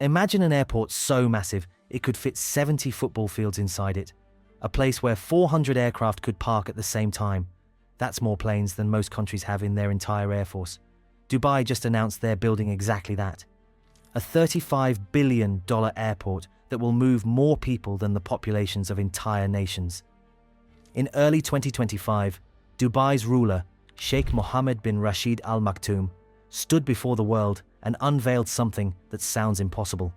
Imagine an airport so massive it could fit 70 football fields inside it, a place where 400 aircraft could park at the same time. That's more planes than most countries have in their entire air force. Dubai just announced they're building exactly that. A $35 billion airport that will move more people than the populations of entire nations. In early 2025, Dubai's ruler, Sheikh Mohammed bin Rashid Al Maktoum, stood before the world and unveiled something that sounds impossible.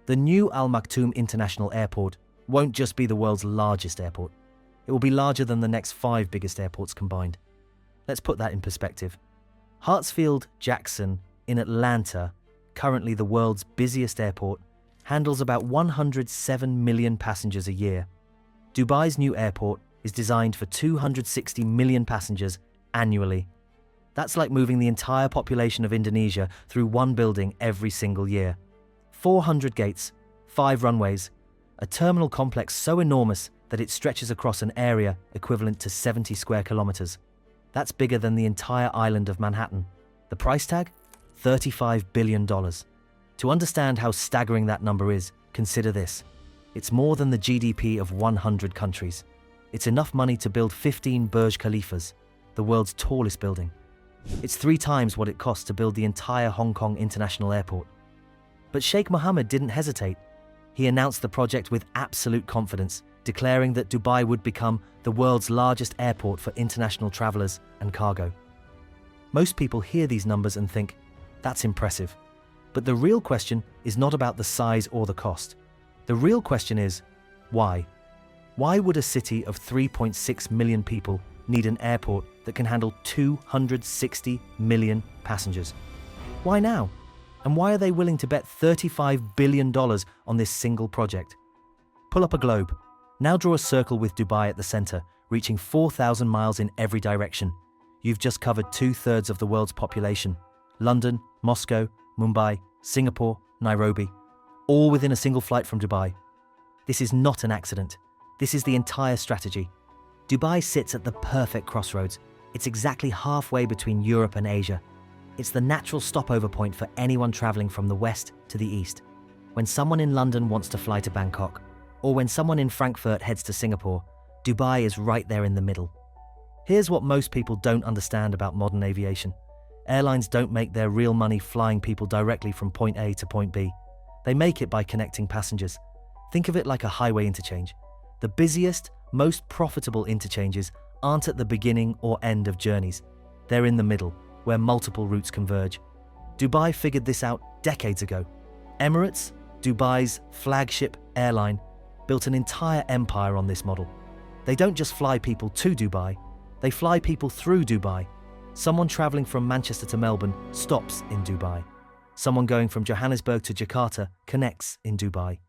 The new Al Maktoum International Airport won't just be the world's largest airport. It will be larger than the next 5 biggest airports combined. Let's put that in perspective. Hartsfield-Jackson in Atlanta, currently the world's busiest airport, handles about 107 million passengers a year. Dubai's new airport is designed for 260 million passengers annually. That's like moving the entire population of Indonesia through one building every single year. 400 gates, 5 runways, a terminal complex so enormous that it stretches across an area equivalent to 70 square kilometers. That's bigger than the entire island of Manhattan. The price tag? $35 billion. To understand how staggering that number is, consider this. It's more than the GDP of 100 countries. It's enough money to build 15 Burj Khalifas, the world's tallest building. It's 3 times what it costs to build the entire Hong Kong International Airport. But Sheikh Mohammed didn't hesitate. He announced the project with absolute confidence, declaring that Dubai would become the world's largest airport for international travelers and cargo. Most people hear these numbers and think, that's impressive. But the real question is not about the size or the cost. The real question is, why? Why would a city of 3.6 million people need an airport that can handle 260 million passengers? Why now? And why are they willing to bet $35 billion on this single project? Pull up a globe. Now draw a circle with Dubai at the center, reaching 4,000 miles in every direction. You've just covered 2/3 of the world's population. London, Moscow, Mumbai, Singapore, Nairobi, all within a single flight from Dubai. This is not an accident. This is the entire strategy. Dubai sits at the perfect crossroads. It's exactly halfway between Europe and Asia. It's the natural stopover point for anyone traveling from the west to the east. When someone in London wants to fly to Bangkok, or when someone in Frankfurt heads to Singapore, Dubai is right there in the middle. Here's what most people don't understand about modern aviation. Airlines don't make their real money flying people directly from point A to point B. They make it by connecting passengers. Think of it like a highway interchange. The busiest, most profitable interchanges aren't at the beginning or end of journeys. They're in the middle, where multiple routes converge. Dubai figured this out decades ago. Emirates, Dubai's flagship airline, built an entire empire on this model. They don't just fly people to Dubai, they fly people through Dubai. Someone traveling from Manchester to Melbourne stops in Dubai. Someone going from Johannesburg to Jakarta connects in Dubai.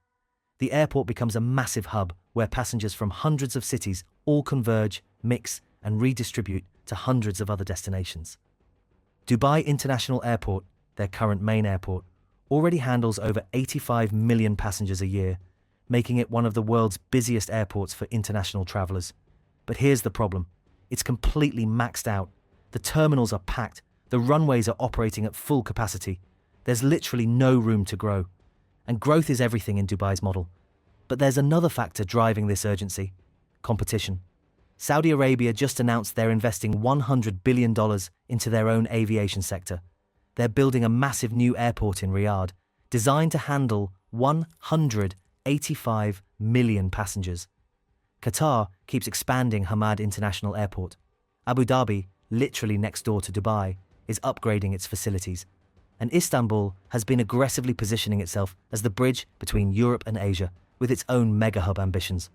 The airport becomes a massive hub where passengers from hundreds of cities all converge, mix, and redistribute to hundreds of other destinations. Dubai International Airport, their current main airport, already handles over 85 million passengers a year, making it one of the world's busiest airports for international travelers. But here's the problem. It's completely maxed out. The terminals are packed. The runways are operating at full capacity. There's literally no room to grow. And growth is everything in Dubai's model. But there's another factor driving this urgency: competition. Saudi Arabia just announced they're investing $100 billion into their own aviation sector. They're building a massive new airport in Riyadh, designed to handle 185 million passengers. Qatar keeps expanding Hamad International Airport. Abu Dhabi, literally next door to Dubai, is upgrading its facilities. And Istanbul has been aggressively positioning itself as the bridge between Europe and Asia, with its own mega-hub ambitions.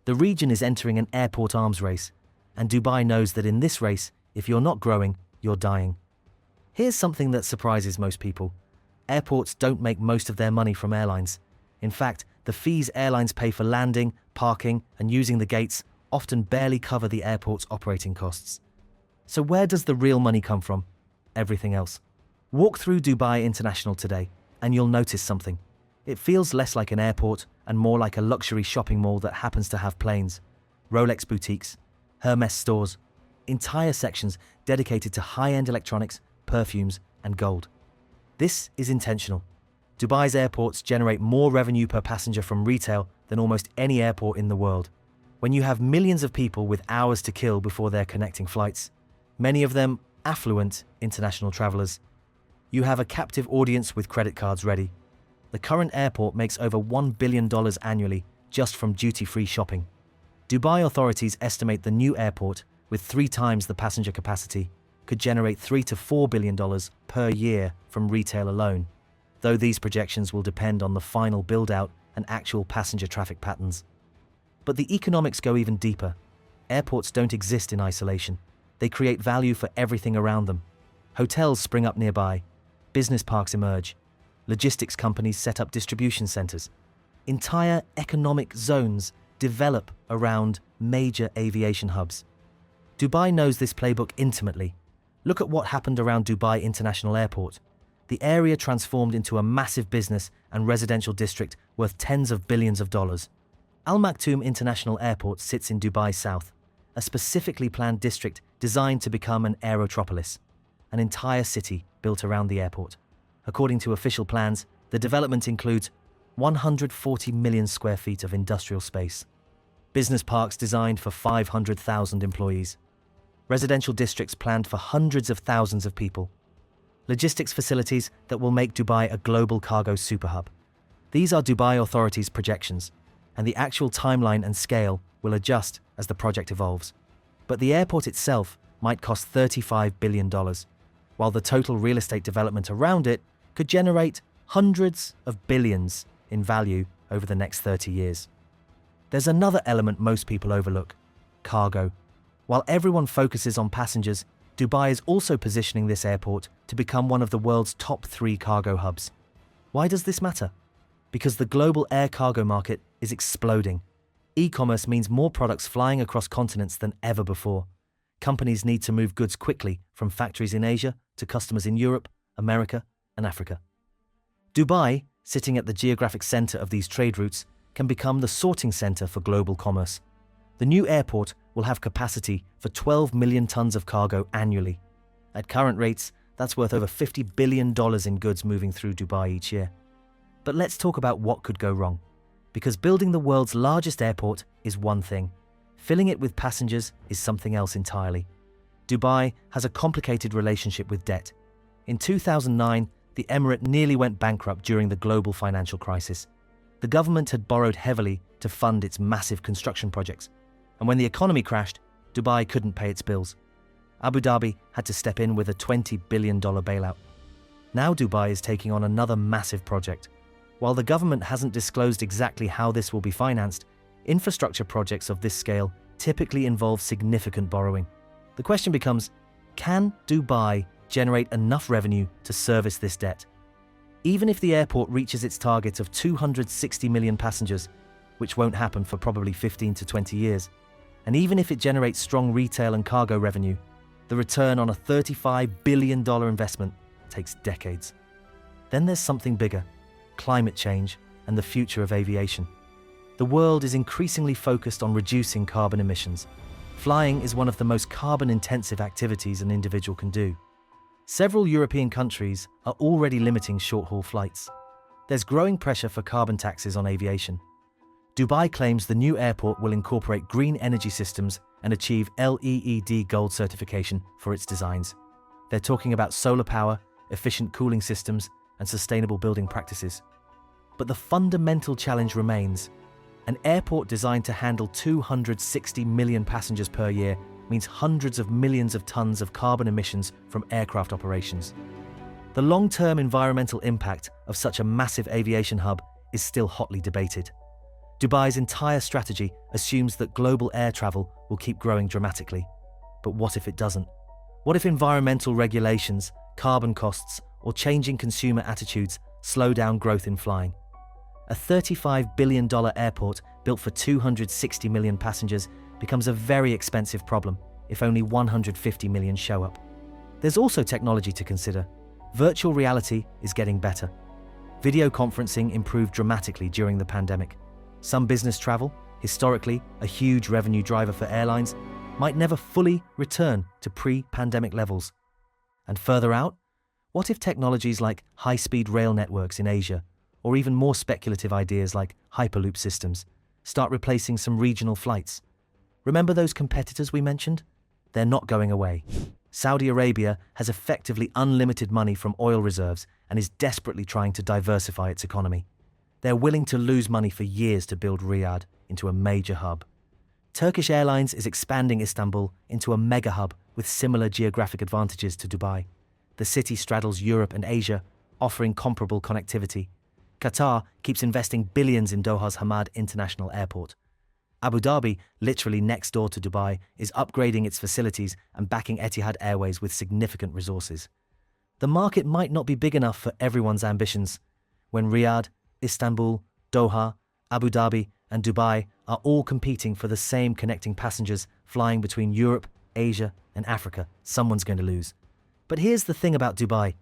The region is entering an airport arms race, and Dubai knows that in this race, if you're not growing, you're dying. Here's something that surprises most people. Airports don't make most of their money from airlines. In fact, the fees airlines pay for landing, parking, and using the gates often barely cover the airport's operating costs. So where does the real money come from? Everything else. Walk through Dubai International today, and you'll notice something. It feels less like an airport and more like a luxury shopping mall that happens to have planes, Rolex boutiques, Hermes stores, entire sections dedicated to high-end electronics, perfumes, and gold. This is intentional. Dubai's airports generate more revenue per passenger from retail than almost any airport in the world. When you have millions of people with hours to kill before their connecting flights, many of them affluent international travelers, you have a captive audience with credit cards ready. The current airport makes over $1 billion annually just from duty-free shopping. Dubai authorities estimate the new airport, with 3 times the passenger capacity, could generate $3 to $4 billion per year from retail alone, though these projections will depend on the final build-out and actual passenger traffic patterns. But the economics go even deeper. Airports don't exist in isolation. They create value for everything around them. Hotels spring up nearby. Business parks emerge. Logistics companies set up distribution centers. Entire economic zones develop around major aviation hubs. Dubai knows this playbook intimately. Look at what happened around Dubai International Airport. The area transformed into a massive business and residential district worth tens of billions of dollars. Al Maktoum International Airport sits in Dubai South, a specifically planned district designed to become an aerotropolis, an entire city built around the airport. According to official plans, the development includes 140 million square feet of industrial space, business parks designed for 500,000 employees, residential districts planned for hundreds of thousands of people, logistics facilities that will make Dubai a global cargo superhub. These are Dubai authorities' projections, and the actual timeline and scale will adjust as the project evolves. But the airport itself might cost $35 billion, while the total real estate development around it could generate hundreds of billions in value over the next 30 years. There's another element most people overlook: cargo. While everyone focuses on passengers, Dubai is also positioning this airport to become one of the world's top 3 cargo hubs. Why does this matter? Because the global air cargo market is exploding. E-commerce means more products flying across continents than ever before. Companies need to move goods quickly from factories in Asia to customers in Europe, America, and Africa. Dubai, sitting at the geographic center of these trade routes, can become the sorting center for global commerce. The new airport will have capacity for 12 million tons of cargo annually. At current rates, that's worth over $50 billion in goods moving through Dubai each year. But let's talk about what could go wrong. Because building the world's largest airport is one thing. Filling it with passengers is something else entirely. Dubai has a complicated relationship with debt. In 2009, the emirate nearly went bankrupt during the global financial crisis. The government had borrowed heavily to fund its massive construction projects. And when the economy crashed, Dubai couldn't pay its bills. Abu Dhabi had to step in with a $20 billion bailout. Now Dubai is taking on another massive project. While the government hasn't disclosed exactly how this will be financed, infrastructure projects of this scale typically involve significant borrowing. The question becomes, can Dubai generate enough revenue to service this debt? Even if the airport reaches its target of 260 million passengers, which won't happen for probably 15 to 20 years, and even if it generates strong retail and cargo revenue, the return on a $35 billion investment takes decades. Then there's something bigger: climate change and the future of aviation. The world is increasingly focused on reducing carbon emissions. Flying is one of the most carbon-intensive activities an individual can do. Several European countries are already limiting short-haul flights. There's growing pressure for carbon taxes on aviation. Dubai claims the new airport will incorporate green energy systems and achieve LEED Gold certification for its designs. They're talking about solar power, efficient cooling systems, and sustainable building practices. But the fundamental challenge remains. An airport designed to handle 260 million passengers per year means hundreds of millions of tons of carbon emissions from aircraft operations. The long-term environmental impact of such a massive aviation hub is still hotly debated. Dubai's entire strategy assumes that global air travel will keep growing dramatically. But what if it doesn't? What if environmental regulations, carbon costs, or changing consumer attitudes slow down growth in flying? A $35 billion airport built for 260 million passengers becomes a very expensive problem if only 150 million show up. There's also technology to consider. Virtual reality is getting better. Video conferencing improved dramatically during the pandemic. Some business travel, historically a huge revenue driver for airlines, might never fully return to pre-pandemic levels. And further out, what if technologies like high-speed rail networks in Asia or even more speculative ideas like hyperloop systems, start replacing some regional flights. Remember those competitors we mentioned? They're not going away. Saudi Arabia has effectively unlimited money from oil reserves and is desperately trying to diversify its economy. They're willing to lose money for years to build Riyadh into a major hub. Turkish Airlines is expanding Istanbul into a mega hub with similar geographic advantages to Dubai. The city straddles Europe and Asia, offering comparable connectivity. Qatar keeps investing billions in Doha's Hamad International Airport. Abu Dhabi, literally next door to Dubai, is upgrading its facilities and backing Etihad Airways with significant resources. The market might not be big enough for everyone's ambitions. When Riyadh, Istanbul, Doha, Abu Dhabi, and Dubai are all competing for the same connecting passengers flying between Europe, Asia, and Africa, someone's going to lose. But here's the thing about Dubai.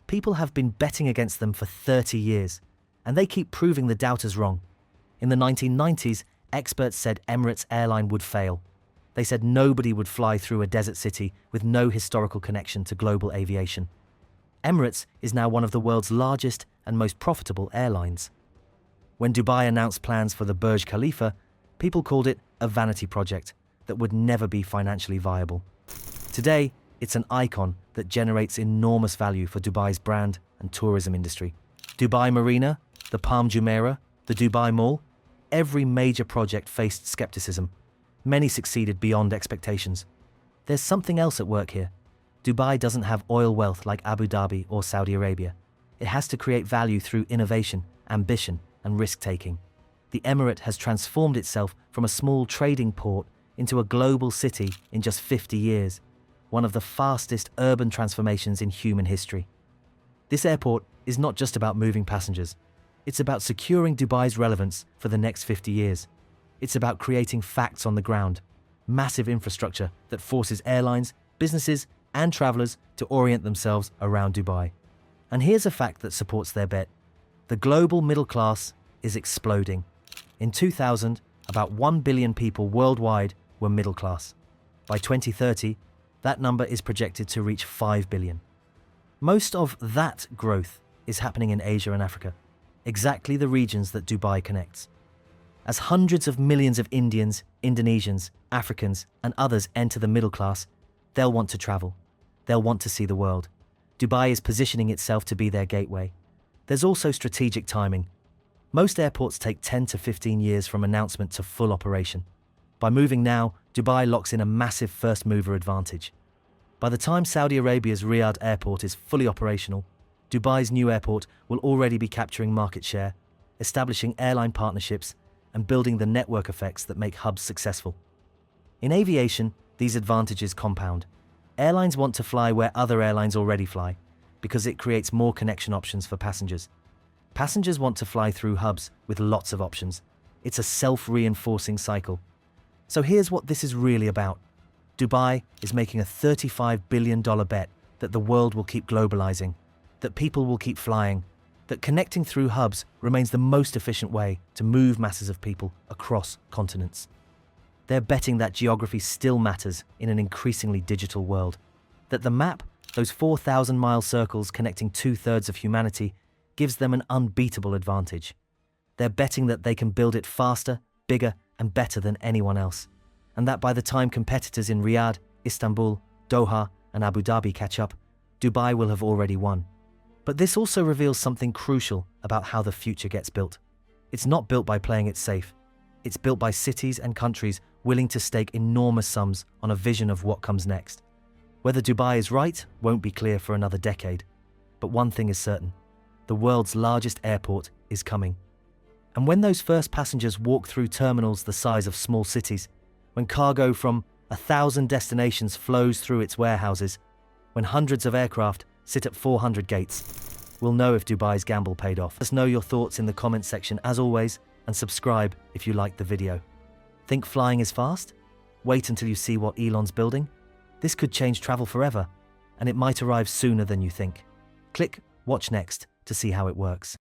People have been betting against them for 30 years, and they keep proving the doubters wrong. In the 1990s, experts said Emirates airline would fail. They said nobody would fly through a desert city with no historical connection to global aviation. Emirates is now one of the world's largest and most profitable airlines. When Dubai announced plans for the Burj Khalifa, people called it a vanity project that would never be financially viable. Today, it's an icon that generates enormous value for Dubai's brand and tourism industry. Dubai Marina, the Palm Jumeirah, the Dubai Mall, every major project faced skepticism. Many succeeded beyond expectations. There's something else at work here. Dubai doesn't have oil wealth like Abu Dhabi or Saudi Arabia. It has to create value through innovation, ambition, and risk-taking. The emirate has transformed itself from a small trading port into a global city in just 50 years, one of the fastest urban transformations in human history. This airport is not just about moving passengers. It's about securing Dubai's relevance for the next 50 years. It's about creating facts on the ground, massive infrastructure that forces airlines, businesses, and travelers to orient themselves around Dubai. And here's a fact that supports their bet. The global middle class is exploding. In 2000, about 1 billion people worldwide were middle class. By 2030, that number is projected to reach 5 billion. Most of that growth is happening in Asia and Africa, exactly the regions that Dubai connects. As hundreds of millions of Indians, Indonesians, Africans, and others enter the middle class, they'll want to travel. They'll want to see the world. Dubai is positioning itself to be their gateway. There's also strategic timing. Most airports take 10 to 15 years from announcement to full operation. By moving now, Dubai locks in a massive first-mover advantage. By the time Saudi Arabia's Riyadh airport is fully operational, Dubai's new airport will already be capturing market share, establishing airline partnerships, and building the network effects that make hubs successful. In aviation, these advantages compound. Airlines want to fly where other airlines already fly, because it creates more connection options for passengers. Passengers want to fly through hubs with lots of options. It's a self-reinforcing cycle. So here's what this is really about. Dubai is making a $35 billion bet that the world will keep globalizing, that people will keep flying, that connecting through hubs remains the most efficient way to move masses of people across continents. They're betting that geography still matters in an increasingly digital world, that the map, those 4,000-mile circles connecting 2/3 of humanity, gives them an unbeatable advantage. They're betting that they can build it faster, bigger, and better than anyone else, and that by the time competitors in Riyadh, Istanbul, Doha, and Abu Dhabi catch up, Dubai will have already won. But this also reveals something crucial about how the future gets built. It's not built by playing it safe. It's built by cities and countries willing to stake enormous sums on a vision of what comes next. Whether Dubai is right won't be clear for another decade. But one thing is certain. The world's largest airport is coming. And when those first passengers walk through terminals the size of small cities, when cargo from 1,000 destinations flows through its warehouses, when hundreds of aircraft sit at 400 gates, we'll know if Dubai's gamble paid off. Let us know your thoughts in the comments section as always, and subscribe if you liked the video. Think flying is fast? Wait until you see what Elon's building. This could change travel forever, and it might arrive sooner than you think. Click Watch Next to see how it works.